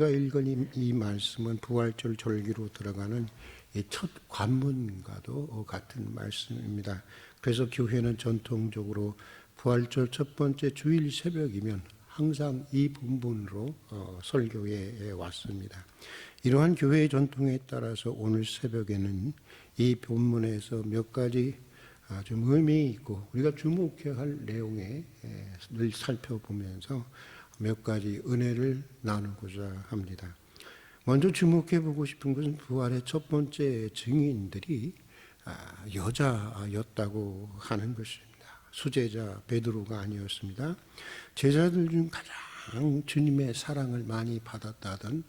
우리가 읽은 이 말씀은 부활절 절기로 들어가는 첫 관문과도 같은 말씀입니다. 그래서 교회는 전통적으로 부활절 첫 번째 주일 새벽이면 항상 이 본문으로 설교에 왔습니다. 이러한 교회의 전통에 따라서 오늘 새벽에는 이 본문에서 몇 가지 좀 의미 있고 우리가 주목해야 할 내용에 늘 살펴보면서 몇 가지 은혜를 나누고자 합니다. 먼저 주목해 보고 싶은 것은 부활의 첫 번째 증인들이 여자였다고 하는 것입니다. 수제자 베드로가 아니었습니다. 제자들 중 가장 주님의 사랑을 많이 받았다던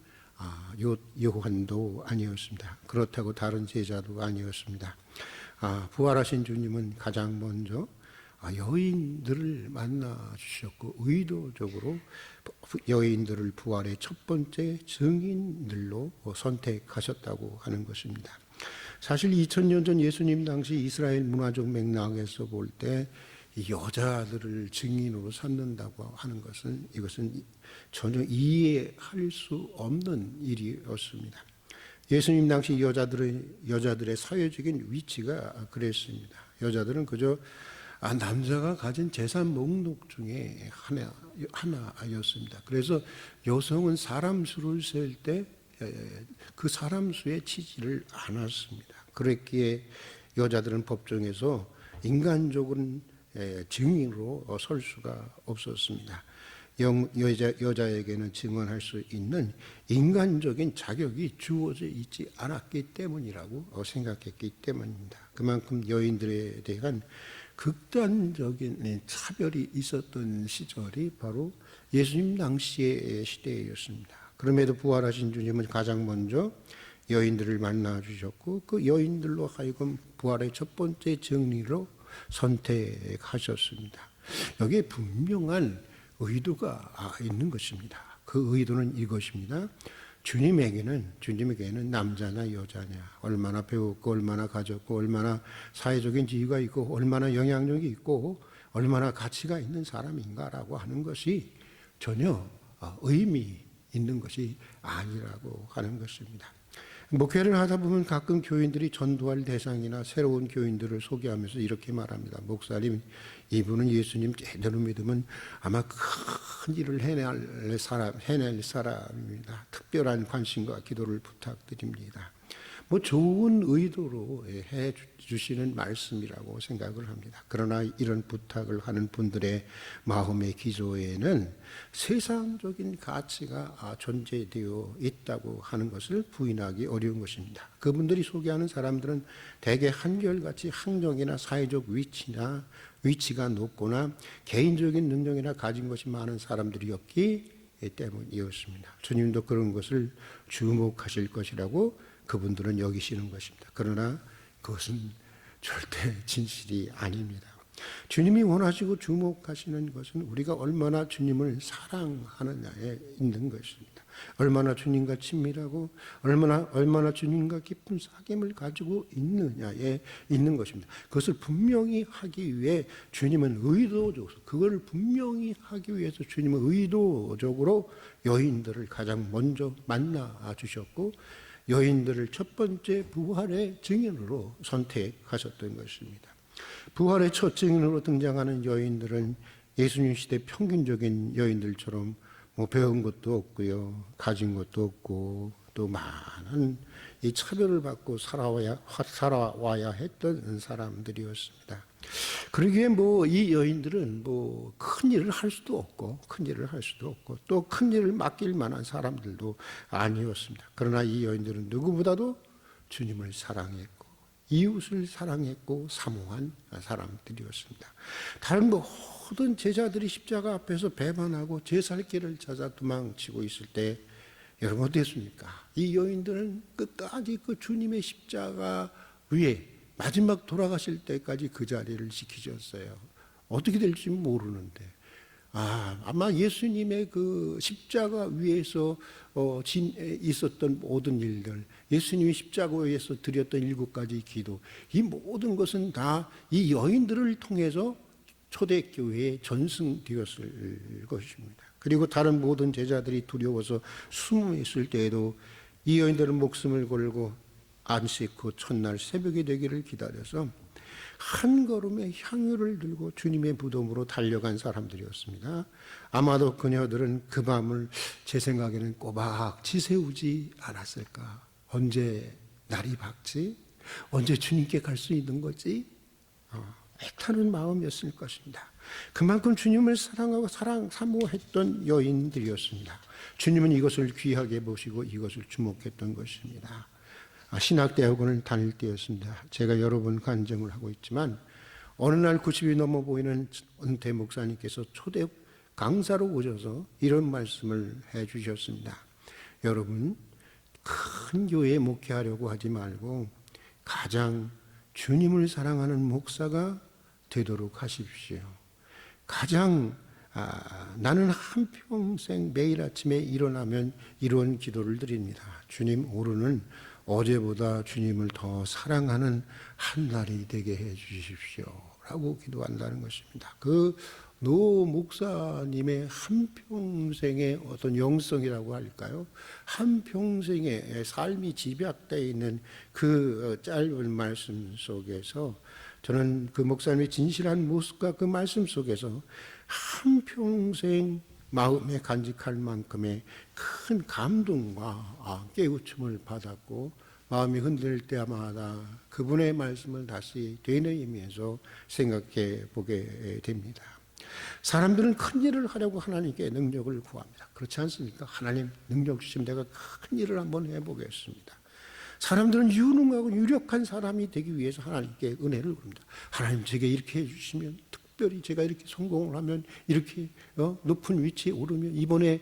요한도 아니었습니다. 그렇다고 다른 제자도 아니었습니다. 부활하신 주님은 가장 먼저 여인들을 만나 주셨고 의도적으로 여인들을 부활의 첫 번째 증인들로 선택하셨다고 하는 것입니다. 사실 2000년 전 예수님 당시 이스라엘 문화적 맥락에서 볼 때 여자들을 증인으로 삼는다고 하는 것은 이것은 전혀 이해할 수 없는 일이었습니다. 예수님 당시 여자들의 사회적인 위치가 그랬습니다. 여자들은 그저 남자가 가진 재산 목록 중에 하나였습니다. 그래서 여성은 사람 수를 셀 때 그 사람 수에 치지를 않았습니다. 그랬기에 여자들은 법정에서 인간적인 증인으로 설 수가 없었습니다. 여자에게는 증언할 수 있는 인간적인 자격이 주어져 있지 않았기 때문이라고 생각했기 때문입니다. 그만큼 여인들에 대한 극단적인 차별이 있었던 시절이 바로 예수님 당시의 시대였습니다. 그럼에도 부활하신 주님은 가장 먼저 여인들을 만나 주셨고 그 여인들로 하여금 부활의 첫 번째 증인으로 선택하셨습니다. 여기에 분명한 의도가 있는 것입니다. 그 의도는 이것입니다. 주님에게는 남자나 여자냐, 얼마나 배웠고 얼마나 가졌고 얼마나 사회적인 지위가 있고 얼마나 영향력이 있고 얼마나 가치가 있는 사람인가라고 하는 것이 전혀 의미 있는 것이 아니라고 하는 것입니다. 목회를 하다 보면 가끔 교인들이 전도할 대상이나 새로운 교인들을 소개하면서 이렇게 말합니다. 목사님, 이분은 예수님 제대로 믿으면 아마 큰 일을 해낼 사람입니다. 특별한 관심과 기도를 부탁드립니다. 좋은 의도로 해 주시는 말씀이라고 생각을 합니다. 그러나 이런 부탁을 하는 분들의 마음의 기조에는 세상적인 가치가 존재되어 있다고 하는 것을 부인하기 어려운 것입니다. 그분들이 소개하는 사람들은 대개 한결같이 학력이나 사회적 위치가 높거나 개인적인 능력이나 가진 것이 많은 사람들이었기 때문이었습니다. 주님도 그런 것을 주목하실 것이라고 그분들은 여기시는 것입니다. 그러나 그것은 절대 진실이 아닙니다. 주님이 원하시고 주목하시는 것은 우리가 얼마나 주님을 사랑하느냐에 있는 것입니다. 얼마나 주님과 친밀하고 얼마나 주님과 깊은 사귐을 가지고 있느냐에 있는 것입니다. 그것을 분명히 하기 위해 주님은 그걸 분명히 하기 위해서 주님은 의도적으로 여인들을 가장 먼저 만나 주셨고 여인들을 첫 번째 부활의 증인으로 선택하셨던 것입니다. 부활의 첫 증인으로 등장하는 여인들은 예수님 시대 평균적인 여인들처럼 배운 것도 없고요, 가진 것도 없고 또 많은 이 차별을 받고 살아와야 했던 사람들이었습니다. 그러기에 이 여인들은 큰 일을 할 수도 없고 또 큰 일을 맡길 만한 사람들도 아니었습니다. 그러나 이 여인들은 누구보다도 주님을 사랑했고 이웃을 사랑했고 사모한 사람들이었습니다. 다른 모든 제자들이 십자가 앞에서 배반하고 제 살 길을 찾아 도망치고 있을 때 여러분 어땠습니까? 이 여인들은 끝까지 그 주님의 십자가 위에 마지막 돌아가실 때까지 그 자리를 지키셨어요. 어떻게 될지 모르는데 아마 예수님의 그 십자가 위에서 있었던 모든 일들, 예수님이 십자가 위에서 드렸던 7가지 기도, 이 모든 것은 다 이 여인들을 통해서 초대교회에 전승되었을 것입니다. 그리고 다른 모든 제자들이 두려워서 숨어 있을 때에도 이 여인들은 목숨을 걸고 안식 후 첫날 새벽이 되기를 기다려서 한 걸음의 향유를 들고 주님의 무덤으로 달려간 사람들이었습니다. 아마도 그녀들은 그 밤을 제 생각에는 꼬박 지새우지 않았을까. 언제 날이 밝지? 언제 주님께 갈 수 있는 거지? 애타는 마음이었을 것입니다. 그만큼 주님을 사랑하고 사모했던 여인들이었습니다. 주님은 이것을 귀하게 보시고 이것을 주목했던 것입니다. 신학대학원을 다닐 때였습니다. 제가 여러 번 간증을 하고 있지만 어느 날 90이 넘어 보이는 은퇴 목사님께서 초대 강사로 오셔서 이런 말씀을 해 주셨습니다. 여러분, 큰 교회에 목회하려고 하지 말고 가장 주님을 사랑하는 목사가 되도록 하십시오. 가장 나는 한평생 매일 아침에 일어나면 이런 기도를 드립니다. 주님, 오늘은 어제보다 주님을 더 사랑하는 한 날이 되게 해 주십시오 라고 기도한다는 것입니다. 그 노 목사님의 한평생의 어떤 영성이라고 할까요? 한평생의 삶이 집약되어 있는 그 짧은 말씀 속에서 저는 그 목사님의 진실한 모습과 그 말씀 속에서 한평생 마음에 간직할 만큼의 큰 감동과 깨우침을 받았고 마음이 흔들릴 때마다 그분의 말씀을 다시 되뇌이면서 생각해 보게 됩니다. 사람들은 큰 일을 하려고 하나님께 능력을 구합니다. 그렇지 않습니까? 하나님 능력 주시면 내가 큰 일을 한번 해보겠습니다. 사람들은 유능하고 유력한 사람이 되기 위해서 하나님께 은혜를 구합니다. 하나님 제게 이렇게 해주시면 특별히 제가 이렇게 성공을 하면 이렇게 높은 위치에 오르면 이번에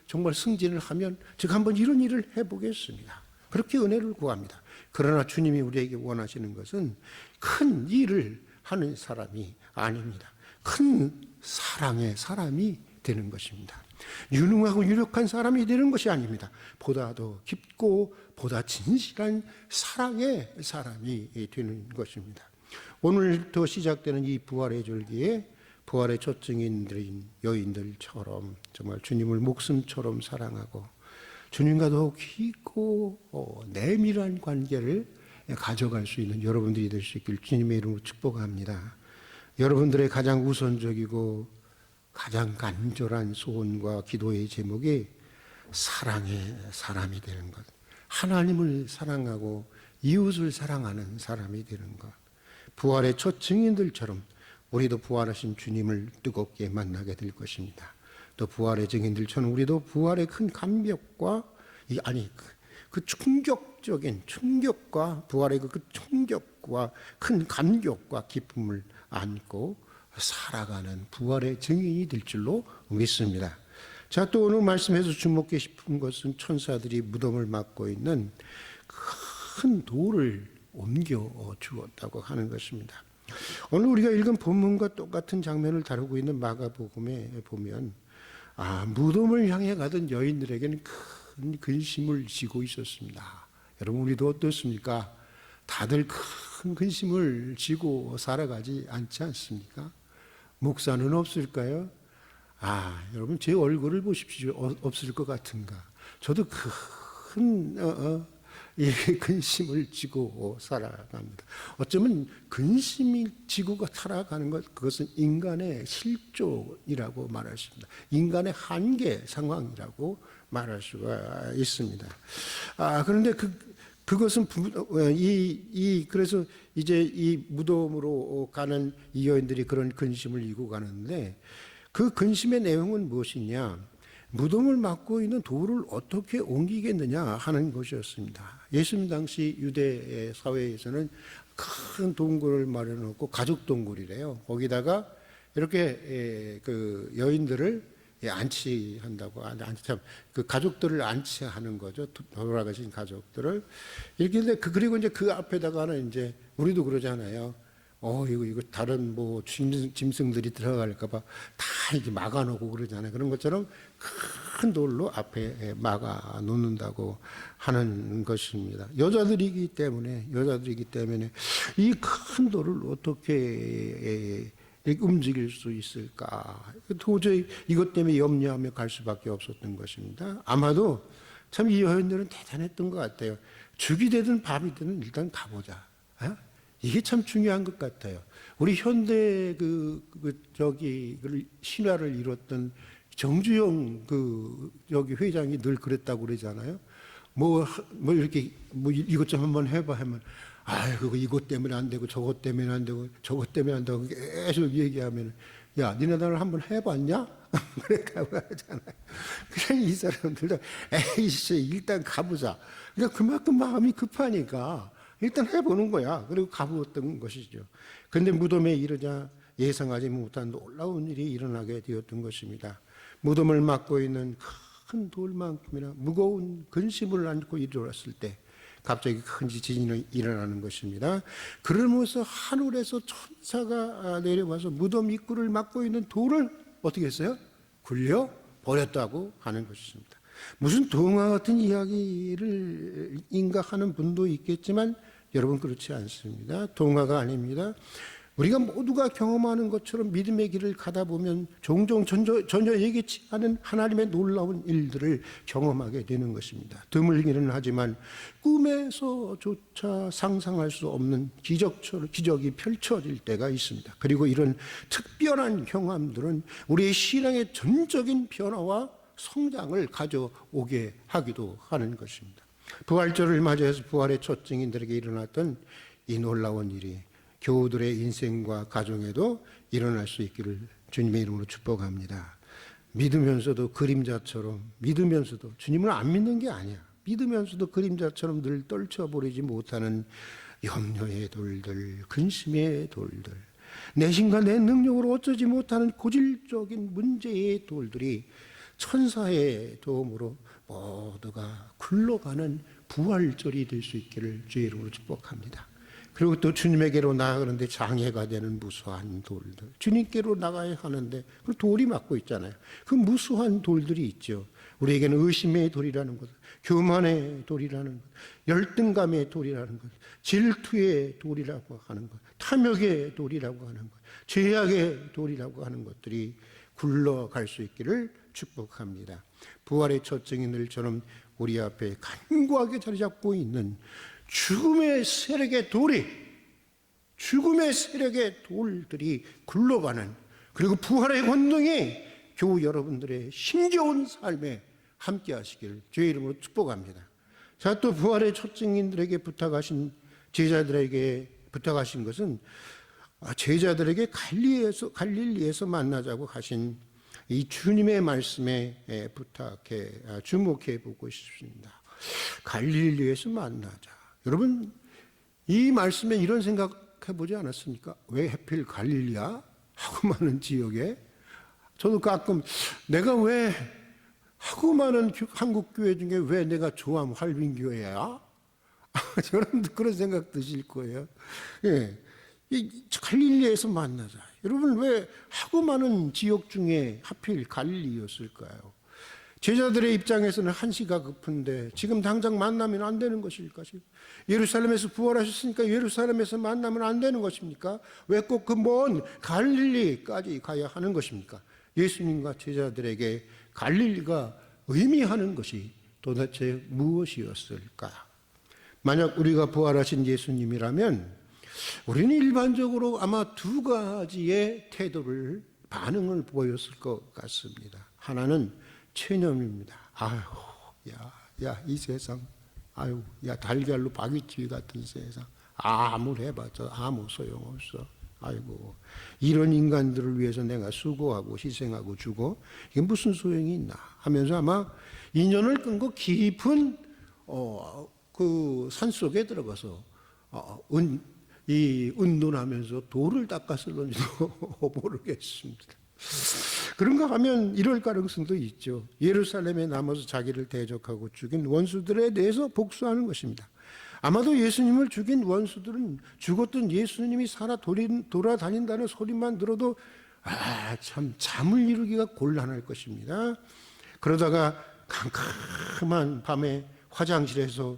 정말 승진을 하면 제가 한번 이런 일을 해보겠습니다. 그렇게 은혜를 구합니다. 그러나 주님이 우리에게 원하시는 것은 큰 일을 하는 사람이 아닙니다. 큰 사랑의 사람이 되는 것입니다. 유능하고 유력한 사람이 되는 것이 아닙니다. 보다 더 깊고 보다 진실한 사랑의 사람이 되는 것입니다. 오늘부터 시작되는 이 부활의 절기에 부활의 첫 증인들인 여인들처럼 정말 주님을 목숨처럼 사랑하고 주님과 더욱 깊고 내밀한 관계를 가져갈 수 있는 여러분들이 될 수 있길 주님의 이름으로 축복합니다. 여러분들의 가장 우선적이고 가장 간절한 소원과 기도의 제목이 사랑의 사람이 되는 것, 하나님을 사랑하고 이웃을 사랑하는 사람이 되는 것, 부활의 첫 증인들처럼 우리도 부활하신 주님을 뜨겁게 만나게 될 것입니다. 또 부활의 증인들처럼 우리도 부활의 큰 감격과 그 충격적인 충격과 부활의 그 충격과 큰 감격과 기쁨을 안고 살아가는 부활의 증인이 될 줄로 믿습니다. 자, 또 오늘 말씀에서 주목하고 싶은 것은 천사들이 무덤을 막고 있는 큰 돌을 옮겨 주었다고 하는 것입니다. 오늘 우리가 읽은 본문과 똑같은 장면을 다루고 있는 마가복음에 보면 무덤을 향해 가던 여인들에게는 큰 근심을 지고 있었습니다. 여러분, 우리도 어떻습니까? 다들 큰 근심을 지고 살아가지 않지 않습니까? 목사는 없을까요? 여러분 제 얼굴을 보십시오. 없을 것 같은가? 저도 큰 근심을 지고 살아갑니다. 어쩌면 근심이 지고 살아가는 것, 그것은 인간의 실존이라고 말할 수 있습니다. 인간의 한계 상황이라고 말할 수가 있습니다. 그런데 그것은 그래서 이제 이 무덤으로 가는 이 여인들이 그런 근심을 이고 가는데 그 근심의 내용은 무엇이냐? 무덤을 막고 있는 돌을 어떻게 옮기겠느냐 하는 것이었습니다. 예수님 당시 유대 사회에서는 큰 동굴을 마련하고 가족 동굴이래요. 거기다가 이렇게 그 여인들을 안치한다고, 그 가족들을 안치하는 거죠. 돌아가신 가족들을. 이렇게 근데 그리고 이제 그 앞에다가는 이제 우리도 그러잖아요. 이거 다른 뭐 짐승들이 들어갈까봐 다 이렇게 막아놓고 그러잖아요. 그런 것처럼 큰 돌로 앞에 막아 놓는다고 하는 것입니다. 여자들이기 때문에 이 큰 돌을 어떻게 이렇게 움직일 수 있을까? 도저히 이것 때문에 염려하며 갈 수밖에 없었던 것입니다. 아마도 참 이 여인들은 대단했던 것 같아요. 죽이 되든 밥이 되든 일단 가보자. 이게 참 중요한 것 같아요. 우리 현대 신화를 이뤘던 정주영 여기 회장이 늘 그랬다고 그러잖아요. 이렇게 이것 좀 한번 해봐 하면 그거 이것 때문에 안 되고 저것 때문에 안 되고 저것 때문에 안 되고 계속 얘기하면 야, 니네들 한번 해봤냐? 그랬다고 하잖아요. 그냥 이 사람들도 에이씨 일단 가보자. 그러니까 그만큼 마음이 급하니까 일단 해보는 거야. 그리고 가보았던 것이죠. 그런데 무덤에 이르자 예상하지 못한 놀라운 일이 일어나게 되었던 것입니다. 무덤을 막고 있는 큰 돌만큼이나 무거운 근심을 안고 일어났을 때 갑자기 큰 지진이 일어나는 것입니다. 그러면서 하늘에서 천사가 내려와서 무덤 입구를 막고 있는 돌을 어떻게 했어요? 굴려 버렸다고 하는 것입니다. 무슨 동화 같은 이야기를 인가하는 분도 있겠지만 여러분 그렇지 않습니다. 동화가 아닙니다. 우리가 모두가 경험하는 것처럼 믿음의 길을 가다 보면 종종 전혀 예기치 않은 하나님의 놀라운 일들을 경험하게 되는 것입니다. 드물기는 하지만 꿈에서조차 상상할 수 없는 기적이 펼쳐질 때가 있습니다. 그리고 이런 특별한 경험들은 우리의 신앙의 전적인 변화와 성장을 가져오게 하기도 하는 것입니다. 부활절을 맞이해서 부활의 첫 증인들에게 일어났던 이 놀라운 일이 교우들의 인생과 가정에도 일어날 수 있기를 주님의 이름으로 축복합니다. 믿으면서도 그림자처럼, 믿으면서도 주님을 안 믿는 게 아니야. 믿으면서도 그림자처럼 늘 떨쳐버리지 못하는 염려의 돌들, 근심의 돌들, 내심과 내 능력으로 어쩌지 못하는 고질적인 문제의 돌들이 천사의 도움으로 모두가 굴러가는 부활절이 될 수 있기를 주의 이름으로 축복합니다. 그리고 또 주님에게로 나아가는데 장애가 되는 무수한 돌들, 주님께로 나가야 하는데 그 돌이 막고 있잖아요. 그 무수한 돌들이 있죠. 우리에게는 의심의 돌이라는 것, 교만의 돌이라는 것, 열등감의 돌이라는 것, 질투의 돌이라고 하는 것, 탐욕의 돌이라고 하는 것, 죄악의 돌이라고 하는 것들이 굴러갈 수 있기를 축복합니다. 부활의 첫 증인들처럼 우리 앞에 간과하게 자리 잡고 있는 죽음의 세력의 돌들이 굴러가는, 그리고 부활의 권능이 교우 여러분들의 힘겨운 삶에 함께 하시기를 주의 이름으로 축복합니다. 자, 또 부활의 첫 증인들에게 부탁하신 제자들에게 부탁하신 것은 제자들에게 갈릴리에서 만나자고 하신 이 주님의 말씀에 주목해 보고 싶습니다. 갈릴리에서 만나자. 여러분, 이 말씀에 이런 생각해 보지 않았습니까? 왜 하필 갈릴리야? 하고 많은 지역에. 저도 가끔 내가 왜 하고 많은 한국 교회 중에 왜 내가 좋아하는 활빈교회야? 여러분도 그런 생각 드실 거예요. 예. 이 갈릴리에서 만나자. 여러분, 왜 하고 많은 지역 중에 하필 갈릴리였을까요? 제자들의 입장에서는 한시가 급은데 지금 당장 만나면 안 되는 것일까? 예루살렘에서 부활하셨으니까 예루살렘에서 만나면 안 되는 것입니까? 왜 꼭 그 먼 갈릴리까지 가야 하는 것입니까? 예수님과 제자들에게 갈릴리가 의미하는 것이 도대체 무엇이었을까? 만약 우리가 부활하신 예수님이라면 우리는 일반적으로 아마 두 가지의 반응을 보였을 것 같습니다. 하나는 체념입니다. 이 세상, 달걀로 바위치기 같은 세상, 아무리 해봤자 아무 소용없어. 이런 인간들을 위해서 내가 수고하고 희생하고 주고 이게 무슨 소용이 있나 하면서 아마 인연을 끊고 깊은 그 산속에 들어가서 은둔하면서 돌을 닦았을런지도 모르겠습니다. 그런가 하면 이럴 가능성도 있죠. 예루살렘에 남아서 자기를 대적하고 죽인 원수들에 대해서 복수하는 것입니다. 아마도 예수님을 죽인 원수들은 죽었던 예수님이 살아 돌아다닌다는 소리만 들어도 참 잠을 이루기가 곤란할 것입니다. 그러다가 캄캄한 밤에 화장실에서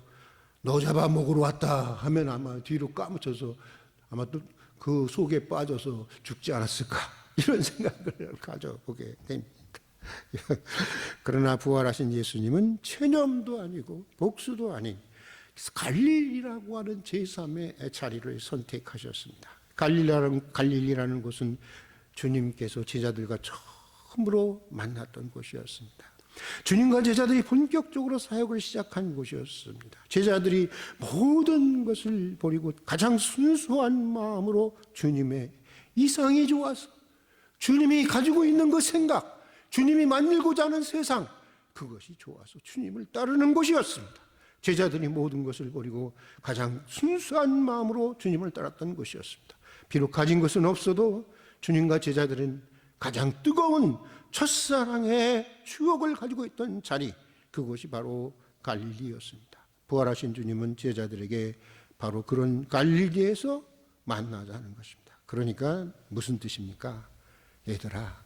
너 잡아 먹으러 왔다 하면 아마 뒤로 까무쳐서 아마 또 그 속에 빠져서 죽지 않았을까 이런 생각을 가져보게 됩니다. 그러나 부활하신 예수님은 체념도 아니고 복수도 아닌 갈릴리라고 하는 제3의 자리를 선택하셨습니다. 갈릴리라는 곳은 주님께서 제자들과 처음으로 만났던 곳이었습니다. 주님과 제자들이 본격적으로 사역을 시작한 곳이었습니다. 제자들이 모든 것을 버리고 가장 순수한 마음으로 주님의 이상이 좋아서 주님이 가지고 있는 그 생각, 주님이 만들고자 하는 세상, 그것이 좋아서 주님을 따르는 곳이었습니다. 제자들이 모든 것을 버리고 가장 순수한 마음으로 주님을 따랐던 것이었습니다. 비록 가진 것은 없어도 주님과 제자들은 가장 뜨거운 첫사랑의 추억을 가지고 있던 자리, 그것이 바로 갈릴리였습니다. 부활하신 주님은 제자들에게 바로 그런 갈릴리에서 만나자는 것입니다. 그러니까 무슨 뜻입니까? 얘들아,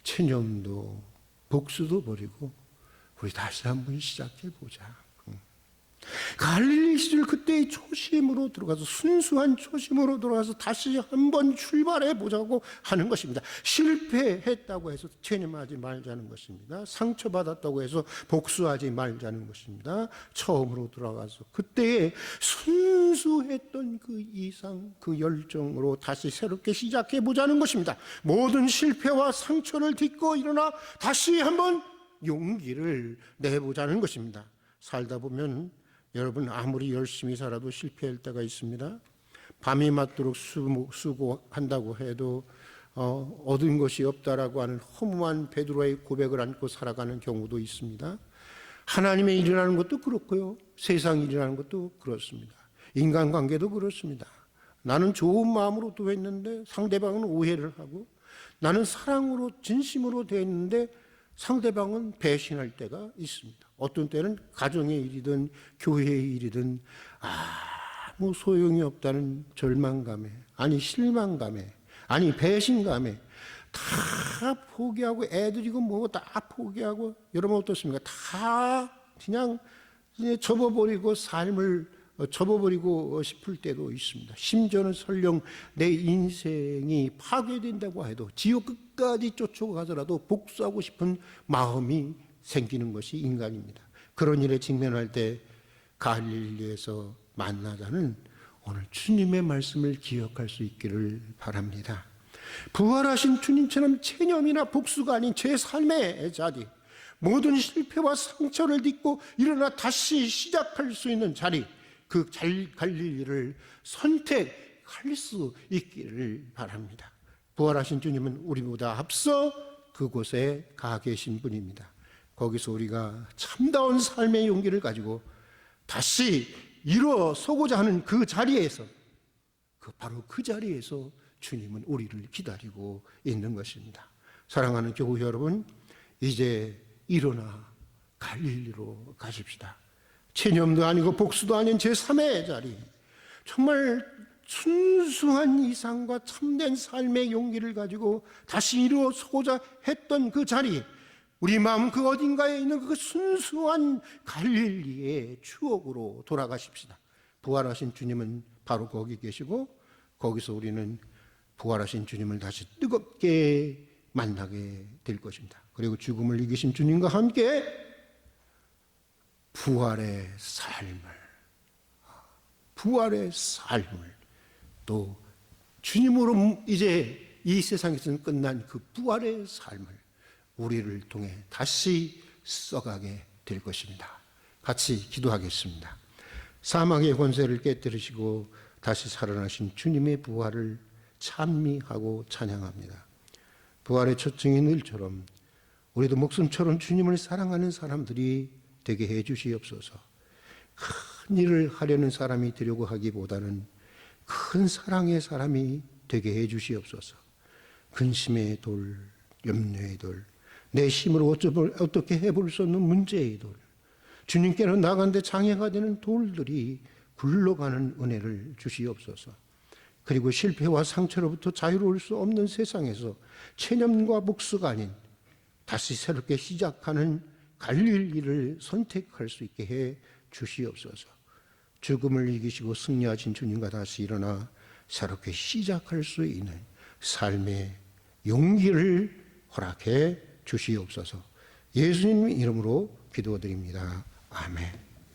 체념도 복수도 버리고 우리 다시 한번 시작해보자. 갈릴리 시절 그때의 초심으로 들어가서, 순수한 초심으로 들어가서 다시 한번 출발해 보자고 하는 것입니다. 실패했다고 해서 체념하지 말자는 것입니다. 상처받았다고 해서 복수하지 말자는 것입니다. 처음으로 들어가서 그때의 순수했던 그 이상, 그 열정으로 다시 새롭게 시작해 보자는 것입니다. 모든 실패와 상처를 딛고 일어나 다시 한번 용기를 내보자는 것입니다. 살다 보면 여러분, 아무리 열심히 살아도 실패할 때가 있습니다. 밤이 맞도록 수고한다고 해도 얻은 것이 없다라고 하는 허무한 베드로의 고백을 안고 살아가는 경우도 있습니다. 하나님의 일이라는 것도 그렇고요, 세상 일이라는 것도 그렇습니다. 인간관계도 그렇습니다. 나는 좋은 마음으로 도했는데 상대방은 오해를 하고, 나는 사랑으로 진심으로 대했는데 상대방은 배신할 때가 있습니다. 어떤 때는 가정의 일이든 교회의 일이든 아무 소용이 없다는 절망감에, 아니 실망감에, 아니 배신감에 다 포기하고, 애들이고 뭐 다 포기하고, 여러분 어떻습니까? 다 그냥 접어버리고 삶을 접어버리고 싶을 때도 있습니다. 심지어는 설령 내 인생이 파괴된다고 해도 지옥 끝까지 쫓아가서라도 복수하고 싶은 마음이 생기는 것이 인간입니다. 그런 일에 직면할 때 갈릴리에서 만나자는 오늘 주님의 말씀을 기억할 수 있기를 바랍니다. 부활하신 주님처럼 체념이나 복수가 아닌 제 삶의 자리, 모든 실패와 상처를 딛고 일어나 다시 시작할 수 있는 자리, 그 갈릴리를 선택할 수 있기를 바랍니다. 부활하신 주님은 우리보다 앞서 그곳에 가 계신 분입니다. 거기서 우리가 참다운 삶의 용기를 가지고 다시 일어서고자 하는 그 자리에서, 바로 그 자리에서 주님은 우리를 기다리고 있는 것입니다. 사랑하는 교우 여러분, 이제 일어나 갈릴리로 가십시다. 체념도 아니고 복수도 아닌 제3의 자리, 정말 순수한 이상과 참된 삶의 용기를 가지고 다시 일어서고자 했던 그 자리, 우리 마음 그 어딘가에 있는 그 순수한 갈릴리의 추억으로 돌아가십시다. 부활하신 주님은 바로 거기 계시고, 거기서 우리는 부활하신 주님을 다시 뜨겁게 만나게 될 것입니다. 그리고 죽음을 이기신 주님과 함께 부활의 삶을 또 주님으로 이제 이 세상에서는 끝난 그 부활의 삶을 우리를 통해 다시 써가게 될 것입니다. 같이 기도하겠습니다. 사망의 권세를 깨뜨리시고 다시 살아나신 주님의 부활을 찬미하고 찬양합니다. 부활의 첫 증인들처럼 우리도 목숨처럼 주님을 사랑하는 사람들이 되게 해 주시옵소서. 큰 일을 하려는 사람이 되려고 하기보다는 큰 사랑의 사람이 되게 해 주시옵소서. 근심의 돌, 염려의 돌, 내 힘으로 어떻게 해볼 수 없는 문제의 돌, 주님께로 나간데 장애가 되는 돌들이 굴러가는 은혜를 주시옵소서. 그리고 실패와 상처로부터 자유로울 수 없는 세상에서 체념과 복수가 아닌 다시 새롭게 시작하는 갈릴리를 선택할 수 있게 해 주시옵소서. 죽음을 이기시고 승리하신 주님과 다시 일어나 새롭게 시작할 수 있는 삶의 용기를 허락해 주시옵소서. 예수님 이름으로 기도드립니다. 아멘.